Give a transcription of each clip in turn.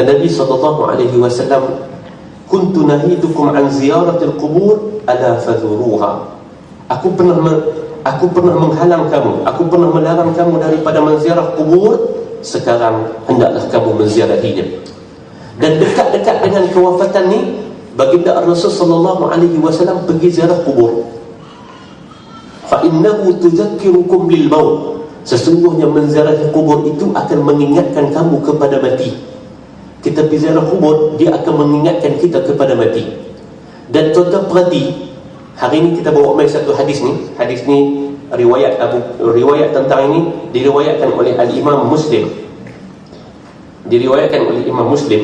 Kata Nabi SAW, kuntu nahitukum an ziyaratil qubur ala fadhuruha. Aku pernah menghalang kamu, aku pernah melarang kamu daripada menziarah kubur, sekarang hendaklah kamu menziarahinya. Dan dekat-dekat dengan kewafatan ni, baginda Rasulullah SAW pergi ziarah kubur. Fa innahu tuzakkirukum lil maut. Sesungguhnya menziarahi kubur itu akan mengingatkan kamu kepada mati. Kita pergi ziarah kubur, dia akan mengingatkan kita kepada mati. Dan tuan-tuan perhati, hari ini kita bawa mai satu hadis ni. Hadis ni riwayat tentang ini diriwayatkan oleh Al-Imam Muslim. Diriwayatkan oleh Imam Muslim.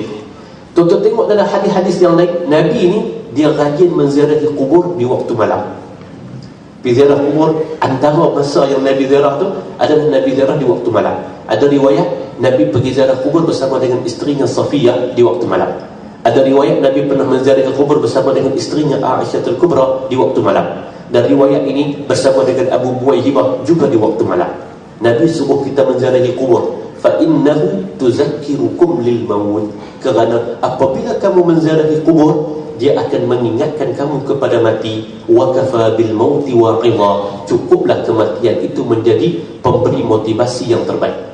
Tuan-tuan tengok dalam hadis-hadis yang lain, Nabi ni dia rajin menziarahi kubur di waktu malam. Pergi ziarah kubur, antara masa yang Nabi ziarah tu adalah Nabi ziarah di waktu malam. Ada riwayat Nabi pergi ziarah kubur bersama dengan isterinya Safiyah di waktu malam. Ada riwayat Nabi pernah menziarahi kubur bersama dengan isterinya Aisyah Al-Kubra di waktu malam. Dan riwayat ini bersama dengan Abu Buwaihibah juga di waktu malam. Nabi suruh kita menziarahi kubur. Fa innahu tuzakkirukum lil maut. Kerana apabila kamu menziarahi kubur, dia akan mengingatkan kamu kepada mati. Wa kafa bil mauti wa'idha. Cukuplah kematian itu menjadi pemberi motivasi yang terbaik.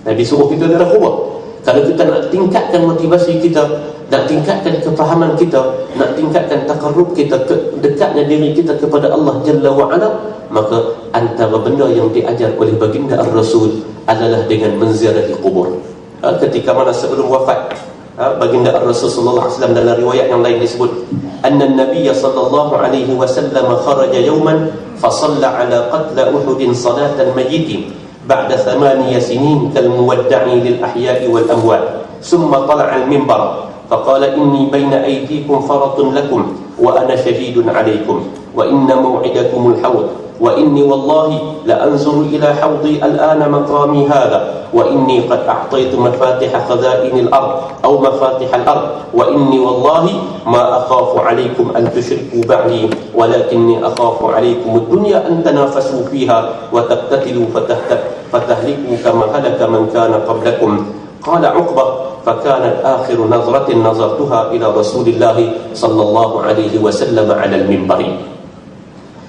Nabi suruh kita ziarah kubur. Kalau kita nak tingkatkan motivasi kita, nak tingkatkan kefahaman kita, nak tingkatkan takarrub kita, dekatnya diri kita kepada Allah Jalla wa'ala, maka antara benda yang diajar oleh baginda Ar-Rasul adalah dengan menziarahi kubur. Ketika mana sebelum wafat, baginda Ar-Rasul sallallahu alaihi wasallam, dalam riwayat yang lain disebut, anna an-nabiy sallallahu alaihi wasallam kharaja yawman fa shalla ala qatla Uhud salatan mayyitin ba'da 8 sinin kal muwadda'i lil ahya'i wal amwat thumma tala'a al-minbar faqala inni bayna aydikum faratun lakum wa ana shahidun 'alaykum wa inna maw'idakum al-hawd wa inni wallahi la anzuru ila hawdi al-ana maqami hadha wa inni qad a'taytu mafatih khaza'in al-ard aw mafatih al-ard wa inni wallahi ma akhafu 'alaykum an tushriku ba'di walakinni akhafu 'alaykum ad-dunya an tanafasu fiha wa taqtatilu fatahliku kama halaka man kana qablakum. Qala Uqbah فكانت آخر نظرة نظرتها إلى رسول الله صلى الله عليه وسلم على المنبر.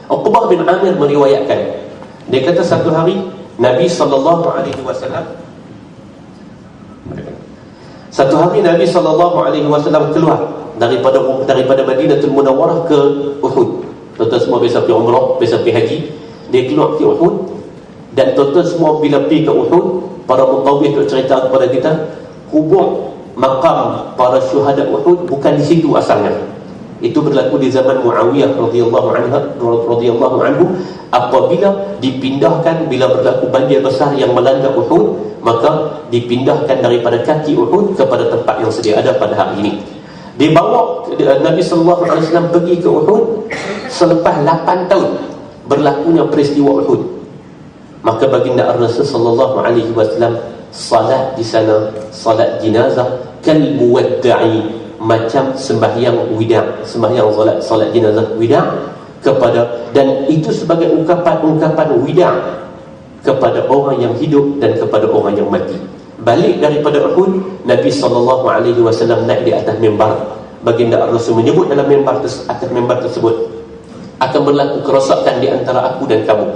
Uqbah bin Amir meriwayatkan, dia kata satu hari Nabi sallallahu alaihi wasallam keluar daripada Madinatul Munawwarah ke Uhud. Tuan-tuan semua biasa pergi umrah, biasa pergi haji. Dia keluar ke Uhud, dan tuan-tuan semua bila pergi ke Uhud, para mutawif tu cerita kepada kita, kubur makam para syuhada Uhud bukan di situ asalnya. Itu berlaku di zaman Muawiyah radhiyallahu anhu. Apabila dipindahkan, bila berlaku banjir besar yang melanda Uhud, maka dipindahkan daripada kaki Uhud kepada tempat yang sedia ada pada hari ini. Dibawa Nabi sallallahu alaihi wasallam pergi ke Uhud selepas 8 tahun berlakunya peristiwa Uhud. Maka baginda Rasul sallallahu alaihi wasallam salat di sana, salat jenazah kal muwadda'i, macam sembahyang wida', sembahyang salat jenazah wida' kepada, dan itu sebagai ungkapan wida' kepada orang yang hidup dan kepada orang yang mati. Balik daripada Uhud, Nabi sallallahu alaihi wasallam naik di atas mimbar. Baginda Rasul menyebut dalam atas mimbar tersebut, akan berlaku kerosakan di antara aku dan kamu.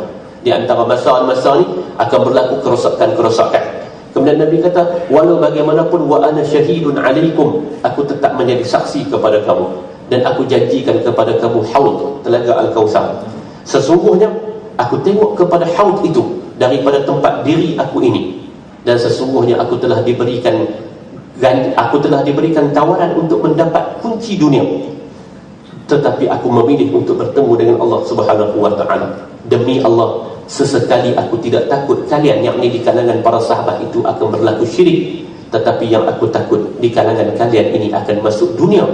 Di antara masa-masa ni akan berlaku kerosakan. Kemudian Nabi kata, walau bagaimanapun wa ana syahidun alaikum, aku tetap menjadi saksi kepada kamu, dan aku janjikan kepada kamu haud, telaga Al-Kautsar. Sesungguhnya aku tengok kepada haud itu daripada tempat diri aku ini, dan sesungguhnya aku telah diberikan tawaran untuk mendapat kunci dunia, tetapi aku memilih untuk bertemu dengan Allah Subhanahu wa taala. Demi Allah, sesekali aku tidak takut kalian, yakni di kalangan para sahabat itu, akan berlaku syirik, tetapi yang aku takut di kalangan kalian ini akan masuk dunia.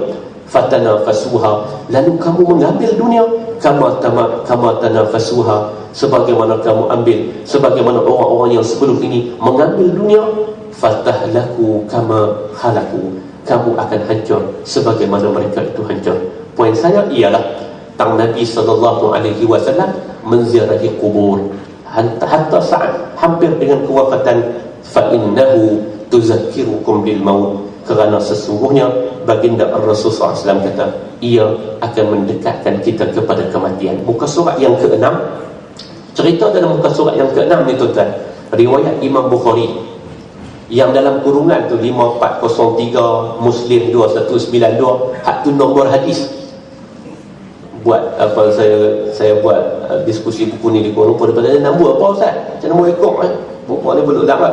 Fatanafasuha, lalu kamu mengambil dunia, kama tanafasuha, sebagaimana kamu ambil, sebagaimana orang-orang yang sebelum ini mengambil dunia. Fatahlaku kama halaku, kamu akan hancur sebagaimana mereka itu hancur. Poin saya ialah tang Nabi sallallahu alaihi wasallam menziarahi kubur hatta saat hampir dengan kewafatan. Fa innahu tuzakkirukum bil maut, kerana sesungguhnya baginda Rasulullah SAW kata ia akan mendekatkan kita kepada kematian. Muka surat yang ke-6, cerita dalam muka surat yang ke-6 ni tuan-tuan, riwayat Imam Bukhari yang dalam kurungan tu 5403, Muslim 2192, hak tu nombor hadis. Buat apa saya buat diskusi buku ni di Kuala Lumpur, daripada nombor apa Ustaz? Macam nombor ekor buku ni belum dapat.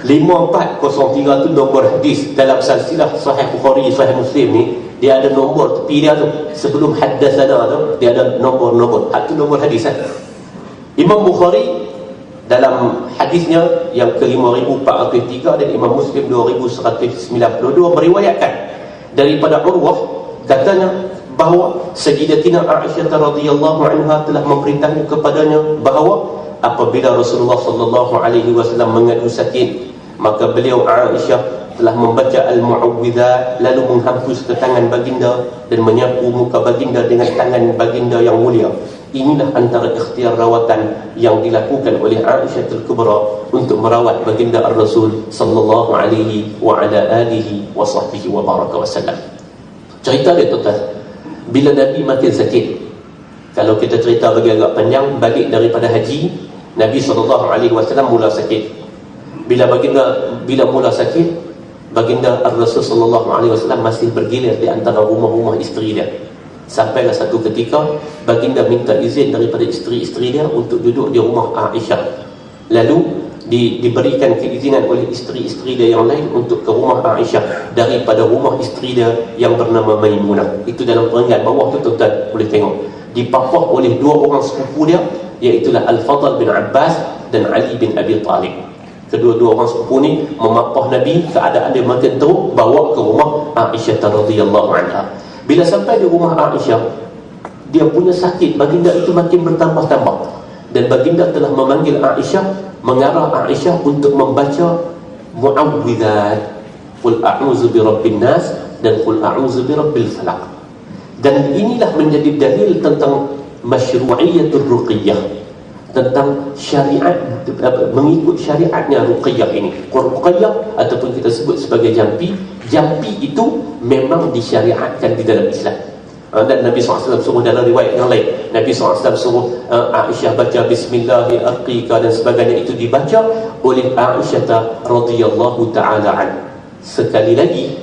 5403 tu nombor hadis dalam silsilah Sahih Bukhari, Sahih Muslim ni, dia ada nombor tepi dia tu. Sebelum haddatsana tu dia ada nombor-nombor. Hak tu nombor hadis Imam Bukhari dalam hadisnya yang ke-5403 dan Imam Muslim 2192 meriwayatkan daripada Urwah, katanya bahawa Sayyidatina Aisyah radhiyallahu anha telah memberitahu kepadanya bahawa apabila Rasulullah sallallahu alaihi wasallam mengadu sakit, maka beliau Aisyah telah membaca Al-Mu'awwidhat, lalu menghapus ke tangan baginda dan menyapu muka baginda dengan tangan baginda yang mulia. Inilah antara ikhtiar rawatan yang dilakukan oleh Aisyah Al-Kubra untuk merawat baginda Ar-Rasul sallallahu alaihi wa ala alihi wa sahbihi wa baraka wasallam. Cerita dia tuan, bila Nabi makin sakit, kalau kita cerita bagi agak panjang, balik daripada haji, Nabi SAW mula sakit. Bila mula sakit, baginda Ar-Rasul SAW masih bergilir di antara rumah-rumah isteri dia. Sampailah satu ketika baginda minta izin daripada isteri-isteri dia untuk duduk di rumah Aisyah. Lalu diberikan keizinan oleh isteri-isteri dia yang lain untuk ke rumah Aisyah daripada rumah isteri dia yang bernama Maimunah. Itu dalam perenggan bawah tu tuan-tuan boleh tengok. Dipapah oleh dua orang sepupu dia, iaitulah Al-Fadl bin Abbas dan Ali bin Abi Talib. Kedua-dua orang sepupu ni memapah Nabi, keadaan dia makin teruk, bawa ke rumah Aisyah radhiyallahu anha. Bila sampai di rumah Aisyah, dia punya sakit baginda itu makin bertambah-tambah, dan baginda telah memanggil Aisyah, mengarah Aisyah untuk membaca Mu'awwidhat, Qul a'udzu birabbin nas dan Qul a'udzu birabbil falaq. Dan inilah menjadi dalil tentang masyru'iyatul ruqyah, tentang syariat, mengikut syariatnya ruqyah ini. Ruqyah ataupun kita sebut sebagai jampi itu memang disyariatkan di dalam Islam. Dan Nabi SAW suruh dalam riwayat yang lain, Nabi SAW suruh Aisyah baca Bismillahi arqika dan sebagainya, itu dibaca oleh Aisyah radhiyallahu ta'ala an. Sekali lagi,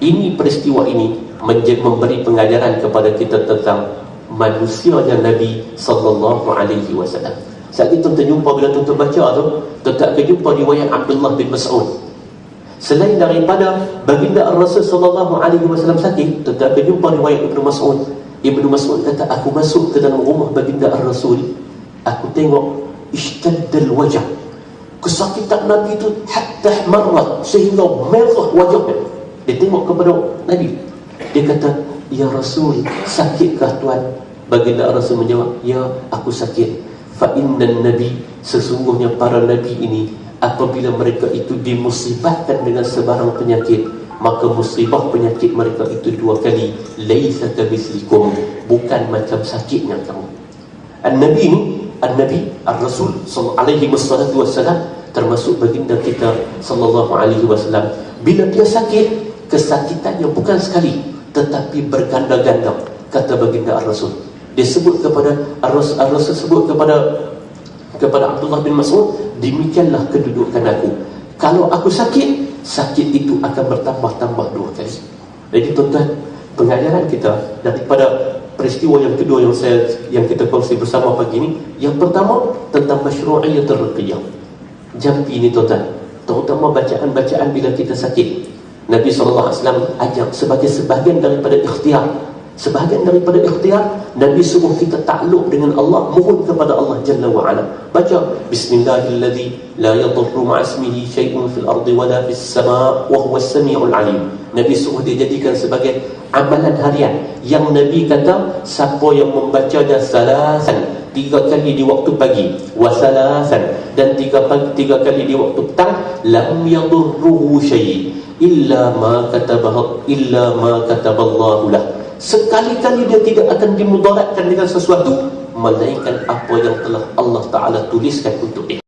ini peristiwa ini memberi pengajaran kepada kita tentang manusianya Nabi sallallahu alaihi wasallam. Saat itu tuan jumpa, bila tuan baca tu, tuan akan jumpa riwayat Abdullah bin Mas'ud. Selain daripada baginda Rasul sallallahu alaihi wasallam sakit, tuan akan jumpa riwayat Ibnu Mas'ud. Ibnu Mas'ud kata, aku masuk ke dalam rumah baginda Rasul, aku tengok ishtaddal wajah, kesakitan Nabi itu hatta marrat, sehingga merah wajahnya. Dia tengok kepada Nabi, dia kata, ya Rasul, sakitkah tuan? Baginda Rasul menjawab, ya, aku sakit. Fa innan nabi, sesungguhnya para nabi ini, apabila mereka itu dimusibahkan dengan sebarang penyakit, maka musibah penyakit mereka itu dua kali. Laisa kabislikum, bukan macam sakitnya kamu. An-Nabi ni, An-Nabi Ar-Rasul alaihi wassalam, termasuk baginda kita sallallahu alaihi wasallam, bila dia sakit, kesakitannya bukan sekali tetapi berganda-ganda. Kata baginda Ar-Rasul, dia sebut kepada Ar-Rasul sebut kepada Abdullah bin Mas'ud, demikianlah kedudukan aku. Kalau aku sakit, sakit itu akan bertambah-tambah dua kali. Jadi tuan-tuan, pengajaran kita daripada peristiwa yang kedua yang kita kongsi bersama pagi ini, yang pertama tentang masyru'iyatul ruqyah, jampi ini tuan-tuan, terutama bacaan-bacaan bila kita sakit. Nabi SAW ajak sebagai sebahagian daripada ikhtiar. Sebahagian daripada ikhtiar, Nabi suruh kita takluk dengan Allah, mohon kepada Allah Jalla wa'ala. Baca Bismillahilladzi la yadurru ma'asmihi syai'un fil ardi wa la fis sama' wa huwas sami'ul alim. Nabi suruh dia jadikan sebagai amalan harian, yang Nabi kata siapa yang membacanya salasan, 3 kali di waktu pagi, wa salasan, dan 3 kali di waktu petang, lam yadurruhu syai' illa ma kataballahu lah. Sekali-kali dia tidak akan dimudaratkan dengan sesuatu, melainkan apa yang telah Allah Ta'ala tuliskan untuk dia.